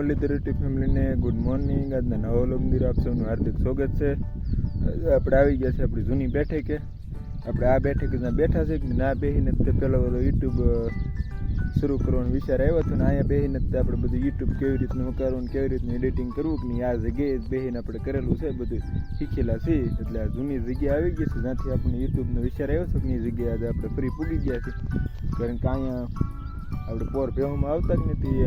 Muralidhar YouTube ફેમિલીને good morning. આજના નવા વ્લોગની આપ સૌનું હાર્દિક સ્વાગત છે. આપણે આવી ગયા છે આપણી જૂની બેઠકે. આપણે આ બેઠકે બેઠા છે કે ના બેસીને તે પહેલો યુટ્યુબ શરૂ કરવાનો વિચાર આવ્યો હતો ને અહીંયા બેસીને આપણે બધું યુટ્યુબ કેવી રીતનું કરવું ને કેવી રીતનું એડિટિંગ કરવું કે નહીં આ જગ્યાએ જ બેસીને આપણે કરેલું છે, બધું શીખેલા છીએ. એટલે આ જૂની જગ્યા આવી ગઈ છે જ્યાંથી આપણે યુટ્યુબનો વિચાર આવ્યો છે કે એ જગ્યાએ આજે આપણે ફરી પૂગી ગયા છીએ. કારણ કે અહીંયા આપણે પોર ભેહુમાં આવતા જ નથી,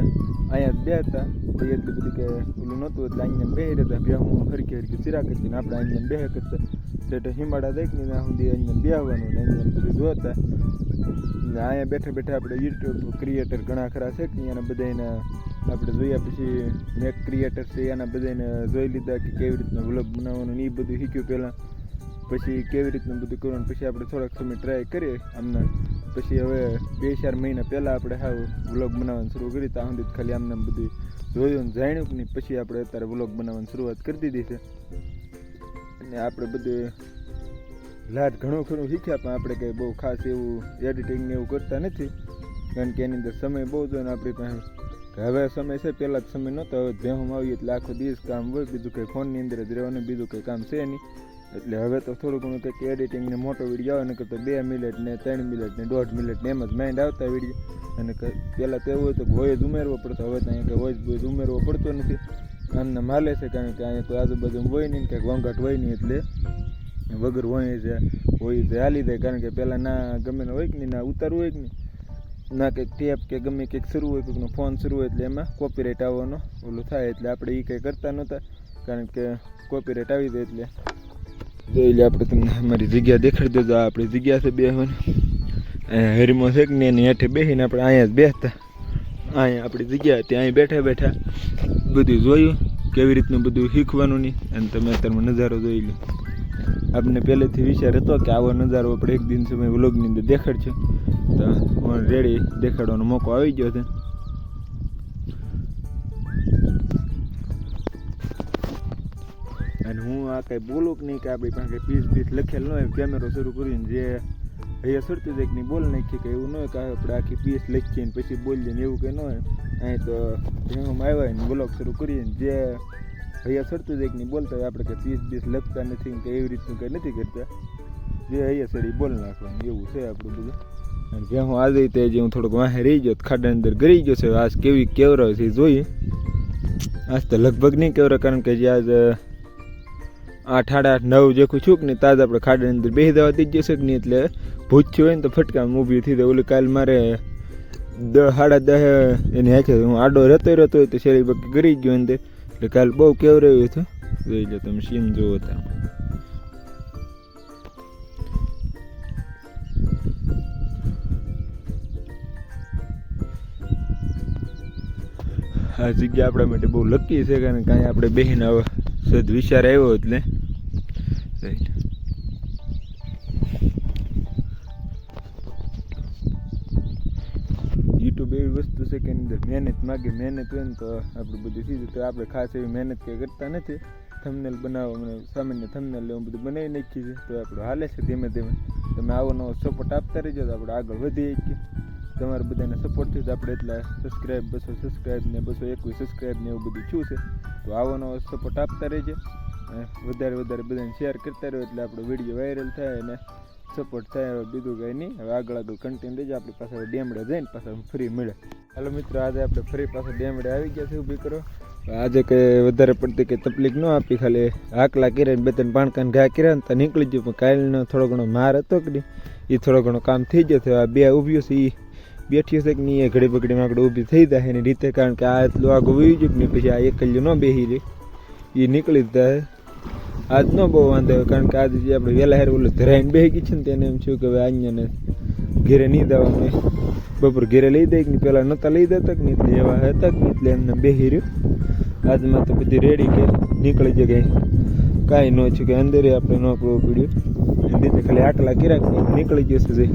અહીંયા જ બે હતા તો એટલી બધી કે ઓલું નહોતું એટલે અહીંયા બેહી રહેતા. ભેહું હરકી હરકી ચિરા કરતી ને આપણે અહીંયા બેહે કરતા એટલે હિમાડા દઈક ને ત્યાં સુધી અહીંયા બેહવાનું ને અહીંયા બધું જોતા ને. અહીંયા બેઠા બેઠા આપણે યુટ્યુબ ક્રિએટર ઘણા ખરા છે કે એના બધાને આપણે જોયા પછી મેક ક્રિએટર છે એના બધાને જોઈ લીધા કે કેવી રીતના વ્લોગ બનાવવાનું ને એ બધું શીખ્યું પહેલાં. પછી કેવી રીતનું બધું કરવાનું પછી આપણે થોડાક સમય ટ્રાય કરીએ આમના. પછી હવે 2-4 મહિના પહેલાં આપણે હાવ વ્લોગ બનાવવાનું શરૂ કરી. ત્યાં સુધી ખાલી આમને બધું જોયું ને જાણ્યું કે નહીં. પછી આપણે અત્યારે વ્લોગ બનાવવાની શરૂઆત કરી દીધી છે અને આપણે બધું લાટ ઘણું ખરું શીખ્યા પણ આપણે કંઈ બહુ ખાસ એવું એડિટિંગ ને એવું કરતા નથી કારણ કે એની અંદર સમય બહુ જોઈએ ને આપણી પાસે. હવે સમય છે, પહેલાં જ સમય નહોતો. હવે ભેહું આવીએ એટલે આખો દિવસ કામ હોય, બીજું કંઈ ફોનની અંદર જ રહેવાનું, બીજું કંઈ કામ છે નહીં. એટલે હવે તો થોડું ઘણું કંઈક એડિટિંગ ને મોટો વિડીયો આવે ને કરતો 2 મિનિટ ને 3 મિનિટ ને 1.5 મિનિટ ને એમ જ માઇન્ડ આવતા વિડીયો. અને પહેલાં તો એવું હોય તો વોઇસ ઉમેરવો પડતો, હવે તો અહીંયા કંઈ વોઇસ ઉમેરવો પડતો નથી. આમને માલે છે કારણ કે અહીંયા કોઈ આજુબાજુ હોય નહીં, કંઈક વંગાટ હોય નહીં એટલે વગર વોઇસ હાલી જાય. કારણ કે પહેલાં ના ગમે ને હોય કે નહીં, ના ઉતારવું હોય કે નહીં, ના કંઈક ટેપ કે ગમે કંઈક શરૂ હોય, કોઈકનો ફોન શરૂ હોય એટલે એમાં કોપીરાઇટ આવવાનો ઓલું થાય. એટલે આપણે એ કંઈ કરતા નહોતા કારણ કે કોપીરાઇટ આવી જાય. એટલે જોઈ લે આપણે તમને અમારી જગ્યા દેખાડી દો. આપણી જગ્યા છે બેહવાની. અહીંયા હરીમો છે કે ને એની હેઠે બેસીને આપણે અહીંયા જ બેસતા. અહીંયા આપણી જગ્યા હતી, અહીં બેઠા બેઠા બધું જોયું કેવી રીતનું બધું શીખવાનું નહીં. અને તમે અત્યારમાં નજારો જોઈ લો. આપણને પહેલેથી વિચાર હતો કે આવો નજારો આપણે એક દિન સમય વ્લોગની અંદર દેખાડશે તો રેડી દેખાડવાનો મોકો આવી ગયો છે. અને હું આ કંઈ બોલું કે નહીં કે આપણી પાસે પીસ લખેલ ન હોય, કેમેરો શરૂ કરીને જે અહીંયા સરતું જાય કે નહીં બોલ નાખીએ કે એવું ન હોય કે આપણે આખી પીસ લખીએ ને પછી બોલીએ ને એવું કંઈ ન હોય. અહીં તો એમાં આવ્યા ને બ્લોગ શરૂ કરીએ ને જે અહીંયા સરતું જાય કે નહીં બોલતા હોય. આપણે કંઈ પીસ લખતા નથી કે એવી રીતનું કંઈ નથી કરતા, જે અહીંયા સડી બોલ નાખવાનું એવું છે આપણું બધું. અને જે હું આજે તે જે હું થોડોક વાહે રહી ગયો ખાડા અંદર ગરી ગયો છે. આજ કેવી કેવરાવ છે જોઈએ. આજ તો લગભગ નહીં કેવરા કારણ કે જે આજ 8, 8, 9 જે કોઈ છૂક નહીં તાજ આપણે ખાડાની અંદર બેસી દેવા દઈ જશે કે નહીં. એટલે ભૂચ્યું હોય ને તો ફટકામાં ઊભી થઈ જાય. ઓલી કાલ મારે 10, 10:30 એની હાથે હું આડો રહેતો હોય તો શેરી બાકી ગરી ગયો અંદર. એટલે કાલ બહુ કેવરાયું હતું. જોઈ લો તમે સીન જોવો હતા. આ જગ્યા આપણા માટે બહુ લકી છે કારણ કે આપણે બેસીને હવે સદ વિચાર આવ્યો એટલે યુટ્યુબ એવી વસ્તુ છે કે એની અંદર મહેનત માગે. મહેનત હોય ને તો આપણે બધું સીધું. તો આપણે ખાસ એવી મહેનત કંઈ કરતા નથી. થંબનેલ બનાવવા મને સામાન્ય થંબનેલ એવું બધું બનાવી નાખીએ છીએ તો આપણું હાલે છે ધીમે ધીમે. તમે આવો નવો સપોર્ટ આપતા રહીજો તો આપણે આગળ વધી શકીએ. તમારા બધાને સપોર્ટથી જ આપણે એટલા સબસ્ક્રાઈબ 200 સબસ્ક્રાઈબ ને 221 સબસ્ક્રાઈબ ને એવું બધું થયું છે. તો આવો નવો સપોર્ટ આપતા રહેજો. વધારે બધાને શેર કરતા રહ્યો એટલે આપણો વિડીયો વાયરલ થાય અને સપોર્ટ થાય. હવે બીજું કંઈ નહીં. હવે આગળ કન્ટેન્ટ રહેજો. આપણી પાસે ડેમડે જઈને પાછા ફ્રી મળે. હાલો મિત્રો, આજે આપણે ફરી પાછા ડેમડે આવી ગયા છે. ઊભી કરો. આજે કંઈ વધારે પડતી કંઈ તકલીફ ન આપી, ખાલી હાકલા કર્યા ને 2-3 પાણકાને ઘા કર્યા ને તો નીકળી ગયું. પણ કાલનો થોડો ઘણો માર હતો કે નહીં એ થોડો ઘણો કામ થઈ જશે. આ 2 ઊભ્યું છે એ બેઠી છે કે નહીં એ ઘડી બગડીમાં આપણે ઊભી થઈ જાય એની રીતે. કારણ કે આ એટલું આગળ વહી ગયું કે નહીં પછી આ એકલ્યું ન બેસી રહી એ નીકળી જ જાય. આજ ન બહુ વાંધો આવે કારણ કે આજે જે આપણે વહેલા હારે ઓલું ધરાઈને બેસી ગઈ છે ને તેને એમ થયું કે હવે અહીંયાને ઘેરે નહીં દેવાનું. બપોર ઘેરે લઈ દે કે નહીં, પહેલાં નહોતા લઈ દેતા કે નહીં એટલે એવા હતા કે નહીં એટલે એમને બેસી રહ્યું. આજમાં તો બધી રેડી કે નીકળી જાય કાંઈ ન છે કે અંદર આપણે ન કરવું પડ્યું. એની રીતે ખાલી આટલા કર્યા નીકળી જશે જઈ.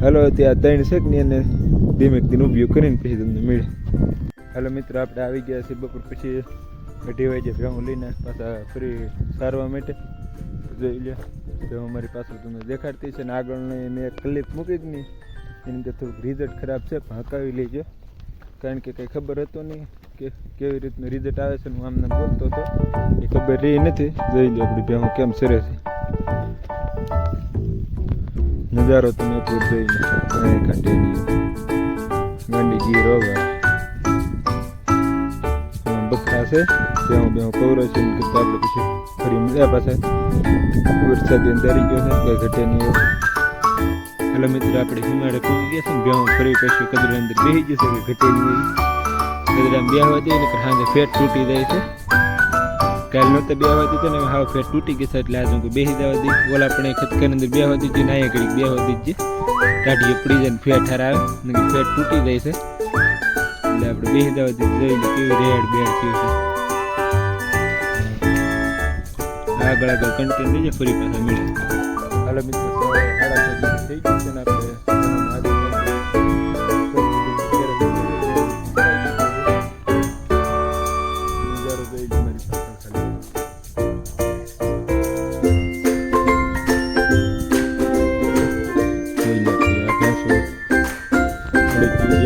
હાલો ત્યાં 3 છે કે નહીં એને ધીમે ધીમે ઊભી કરીને પછી તમને મળે. હાલો મિત્રો, આપણે આવી ગયા છીએ બપોર પછી 2 વાગે ભેહું લઈને પાછા ફરી સારવા માટે. જોઈ લે ભેહું મારી પાછળ તમને દેખાડતી છે ને આગળની મેં એક ક્લિપ મૂકી જ નહીં એની અંદર થોડુંક રિઝલ્ટ ખરાબ છે પણ હકાવી લેજો કારણ કે કંઈ ખબર હતો નહીં. કે કેવી રીતનું રિઝલ્ટ આવે છે હું આમને બોલતો હતો એ ખબર રહી નથી. જોઈ લો આપણી ભેહું કેમ સરે છે. નજારો તમે પૂર જોઈને કાઢેલી ગાંડી ગીર હોવા બકરા છે ભેહું કવરો છે એમ કરતા આપણે પછી ફરી મળ્યા પાછા. વરસાદ અંધારી ગયો છે કઈ ઘટે નહીં એવું. હાલો મિત્રો આપણે હિમાડે પૂગી ગયા છે ને ભેહું ફરી પછી કદરા અંદર બેસી જશે કે ઘટે નહીં એવી. કદરામાં બેહવા દઈએ ને સાંજે ફેટ તૂટી જાય છે. કાલ નહોતા બેહવા દીધો ને હાવ ફેટ તૂટી ગઈ છે એટલે આજે હું બેસી જવા દઈશ. ઓલા પણ ખતકાની અંદર બેહવા દીધી ને અહીંયા ઘડીક બેહવા દીધી કાઢીએ પડી જાય ને ફેટ હાર આવે ને ફેટ તૂટી જાય છે એટલે આપણે બેસી જવા દીધી. જોઈ લે કેવી રેડ બેડ થયું છે. આગળ કન્ટેન્ટ લઈએ ફરી પાછા મળે. હાલો મિત્રો સાડા 6 થઈ ગયું છે ને આપણે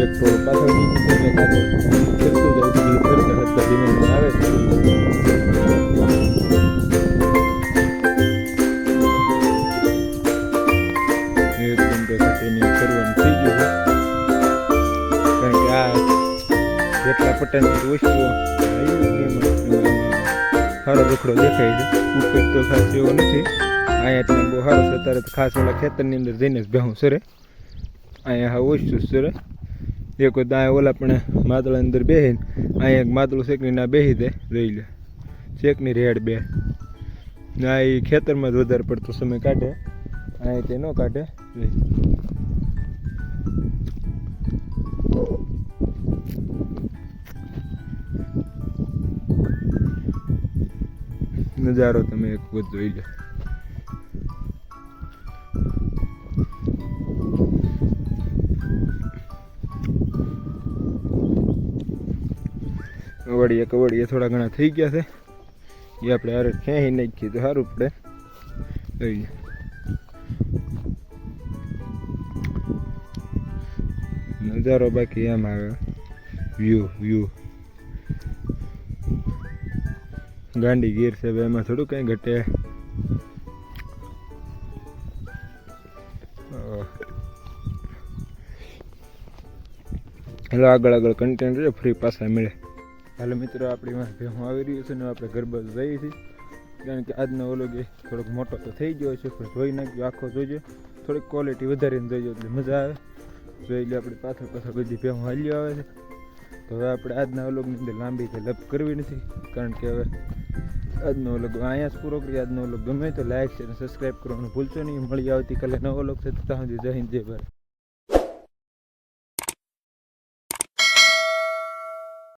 એક તો પાછળ બીજી ધીમે આવે એકદમ તો એની કરવાનું થઈ ગયું છે. કારણ કે આ જેટલા પટ્ટાની વસ્તુઓ સારો રખડો દેખાય છે. ઉપર તો ખાસ એવો નથી. અહીંયા તમે બહુ સારું છે. અત્યારે તો ખાસ ઓલા ખેતરની અંદર જઈને જ ભેહું સરે. અહીંયા હા ઓછું સરે. એક દાય ઓલા પણ માદળા અંદર બેસીને અહીંયા એક માદળું શેકની ના બેસી દે. જોઈ લે શેકની રેડ બે ના એ ખેતરમાં જ વધારે પડતો સમય કાઢે. અહીંયા તે ન કાઢે. નજારો તમે એક વખત જોઈ લો. કવડીએ થોડા ઘણા થઈ ગયા છે એ આપણે હારે ખેંચી નાખીએ તો સારું પડે. નજારો બાકી એમ આવે વ્યૂ ગાંડી ગીર છે એમાં થોડું કંઈ ઘટે. હેલો આગળ કન્ટેન્ટ છે ફ્રી પાછા મળે. હાલો મિત્રો આપણી માં ભેહું આવી રહ્યું છે ને આપણે ઘર બાજુ જઈએ છીએ. કારણ કે આજનો વ્લોગ થોડોક મોટો તો થઈ ગયો છે પણ જોઈ નાખ્યો આખો જોઈજો. થોડીક ક્વોલિટી વધારીને જોઈજો એટલે મજા આવે. જોઈ લે આપણે પાછળ બધી ભેહું હાલ્યો આવે છે. તો હવે આપણે આજના વ્લોગની અંદર લાંબી કે લપ કરવી નથી. કારણ કે હવે આજનો વ્લોગ અહીંયા જ પૂરો કરીએ. આજનો વ્લોગ ગમે તો લાઈક છે અને સબસ્ક્રાઈબ કરવાનું ભૂલશો નહીં. મળી આવતીકાલે નવો વ્લોગ છે. ત્યાં સુધી જય હિન્દ જય ભારત.